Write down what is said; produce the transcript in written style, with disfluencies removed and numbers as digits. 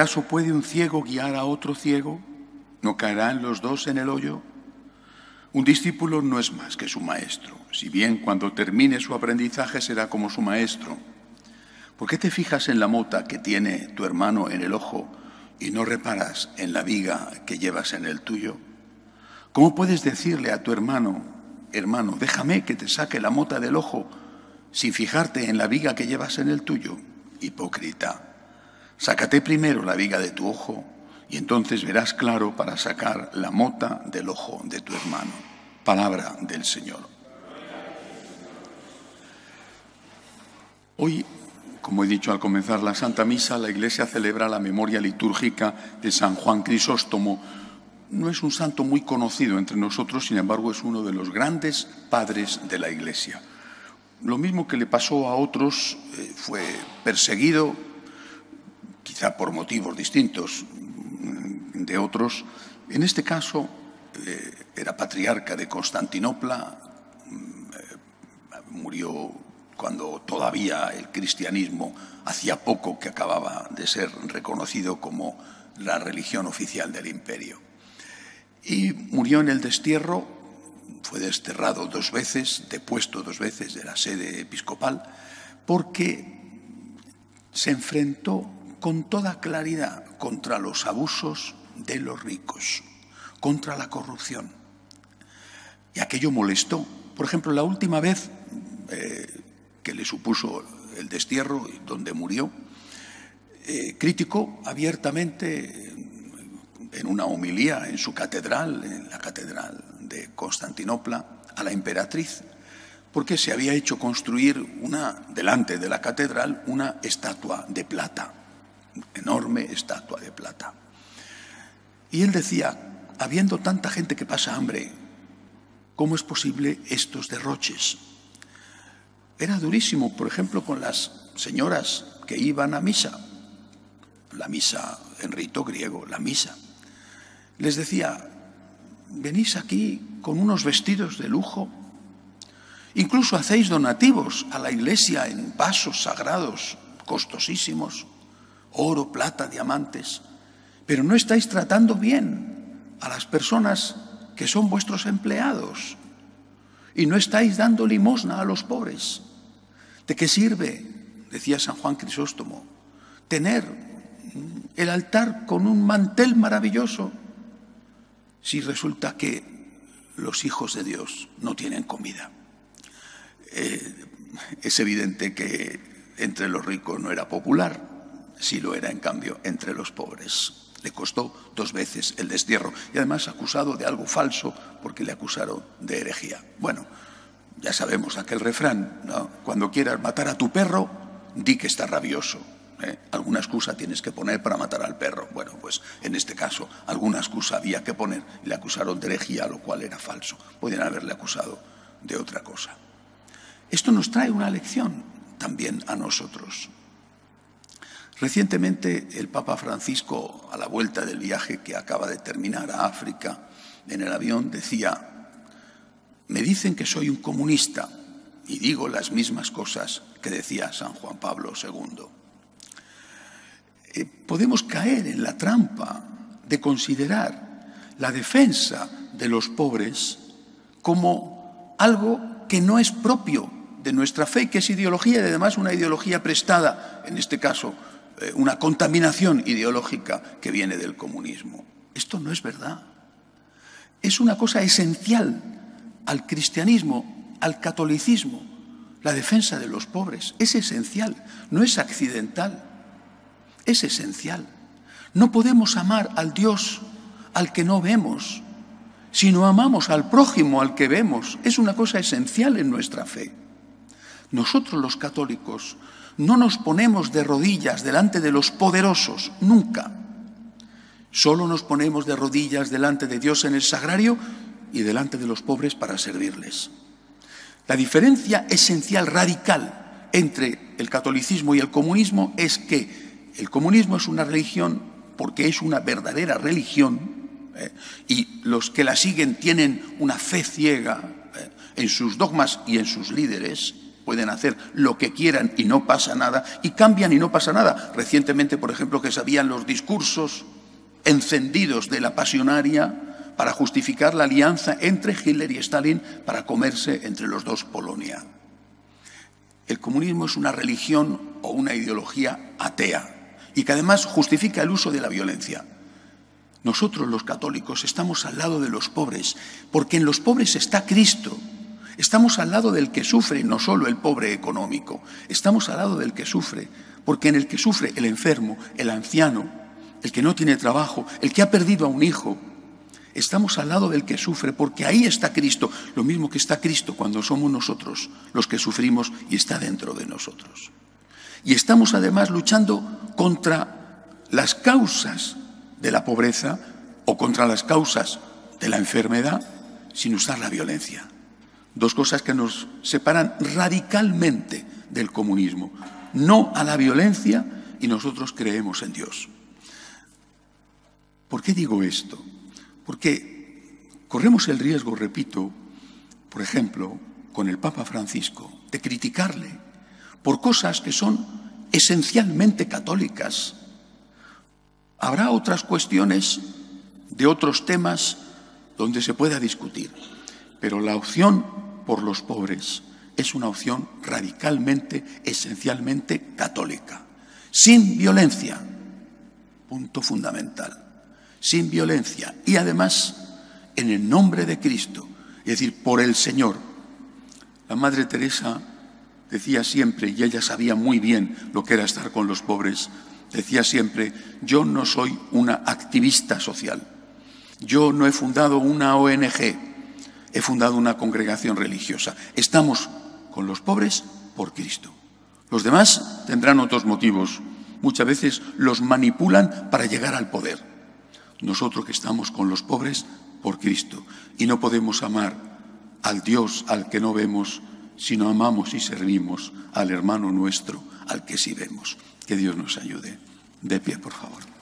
acaso puede un ciego guiar a otro ciego? ¿No caerán los dos en el hoyo? Un discípulo no es más que su maestro, si bien cuando termine su aprendizaje será como su maestro. ¿Por qué te fijas en la mota que tiene tu hermano en el ojo y no reparas en la viga que llevas en el tuyo? ¿Cómo puedes decirle a tu hermano, déjame que te saque la mota del ojo, sin fijarte en la viga que llevas en el tuyo? Hipócrita, sácate primero la viga de tu ojo y entonces verás claro para sacar la mota del ojo de tu hermano. Palabra del Señor. Hoy, como he dicho al comenzar la Santa Misa, la Iglesia celebra la memoria litúrgica de San Juan Crisóstomo. No es un santo muy conocido entre nosotros, sin embargo es uno de los grandes padres de la Iglesia. Lo mismo que le pasó a otros, fue perseguido, quizá por motivos distintos de otros. En este caso era patriarca de Constantinopla, murió cuando todavía el cristianismo hacía poco que acababa de ser reconocido como la religión oficial del imperio. Y murió en el destierro, fue desterrado 2 veces, depuesto 2 veces de la sede episcopal, porque se enfrentó con toda claridad contra los abusos de los ricos, contra la corrupción. Y aquello molestó. Por ejemplo, la última vez que le supuso el destierro, donde murió, criticó abiertamente en una homilía en su catedral, en la catedral de Constantinopla, a la emperatriz, porque se había hecho construir delante de la catedral una estatua de plata, enorme estatua de plata. Y él decía, habiendo tanta gente que pasa hambre, ¿cómo es posible estos derroches? Era durísimo, por ejemplo, con las señoras que iban a misa, la misa en rito griego, la misa. Les decía, venís aquí con unos vestidos de lujo, incluso hacéis donativos a la iglesia en vasos sagrados costosísimos, oro, plata, diamantes, pero no estáis tratando bien a las personas que son vuestros empleados y no estáis dando limosna a los pobres. ¿De qué sirve, decía San Juan Crisóstomo, tener el altar con un mantel maravilloso si resulta que los hijos de Dios no tienen comida? Es evidente que entre los ricos no era popular, sí lo era en cambio entre los pobres. Le costó 2 veces el destierro y además acusado de algo falso porque le acusaron de herejía. Bueno, ya sabemos aquel refrán, ¿no? Cuando quieras matar a tu perro, di que está rabioso. Alguna excusa tienes que poner para matar al perro. Bueno, pues en este caso alguna excusa había que poner y le acusaron de herejía, lo cual era falso. Podían haberle acusado de otra cosa. Esto nos trae una lección también a nosotros. Recientemente el Papa Francisco, a la vuelta del viaje que acaba de terminar a África, en el avión decía, me dicen que soy un comunista y digo las mismas cosas que decía San Juan Pablo II. Podemos caer en la trampa de considerar la defensa de los pobres como algo que no es propio de nuestra fe, que es ideología y además una ideología prestada, en este caso una contaminación ideológica que viene del comunismo. Esto no es verdad. Es una cosa esencial al cristianismo, al catolicismo. La defensa de los pobres es esencial, no es accidental, es esencial. No podemos amar al Dios al que no vemos, sino amamos al prójimo al que vemos. Es una cosa esencial en nuestra fe. Nosotros los católicos no nos ponemos de rodillas delante de los poderosos, nunca. Solo nos ponemos de rodillas delante de Dios en el sagrario y delante de los pobres para servirles. La diferencia esencial, radical, entre el catolicismo y el comunismo es que el comunismo es una religión porque es una verdadera religión y los que la siguen tienen una fe ciega en sus dogmas y en sus líderes, pueden hacer lo que quieran y no pasa nada, y cambian y no pasa nada. Recientemente, por ejemplo, que se habían los discursos encendidos de la pasionaria para justificar la alianza entre Hitler y Stalin para comerse entre los dos Polonia. El comunismo es una religión o una ideología atea y que además justifica el uso de la violencia. Nosotros, los católicos, estamos al lado de los pobres, porque en los pobres está Cristo. Estamos al lado del que sufre, no solo el pobre económico. Estamos al lado del que sufre, porque en el que sufre el enfermo, el anciano, el que no tiene trabajo, el que ha perdido a un hijo. Estamos al lado del que sufre, porque ahí está Cristo, lo mismo que está Cristo cuando somos nosotros los que sufrimos y está dentro de nosotros. Y estamos además luchando contra las causas de la pobreza o contra las causas de la enfermedad sin usar la violencia. Dos cosas que nos separan radicalmente del comunismo. No a la violencia y nosotros creemos en Dios. ¿Por qué digo esto? Porque corremos el riesgo, repito, por ejemplo, con el Papa Francisco, de criticarle por cosas que son esencialmente católicas. Habrá otras cuestiones de otros temas donde se pueda discutir, pero la opción por los pobres es una opción radicalmente, esencialmente católica. Sin violencia, punto fundamental. Sin violencia y además en el nombre de Cristo, es decir, por el Señor. La Madre Teresa decía siempre, y ella sabía muy bien lo que era estar con los pobres, decía siempre, yo no soy una activista social, yo no he fundado una ONG, he fundado una congregación religiosa. Estamos con los pobres por Cristo. Los demás tendrán otros motivos, muchas veces los manipulan para llegar al poder. Nosotros que estamos con los pobres por Cristo y no podemos amar al Dios al que no vemos, sino amamos y servimos al hermano nuestro al que sí vemos. Que Dios nos ayude. De pie, por favor.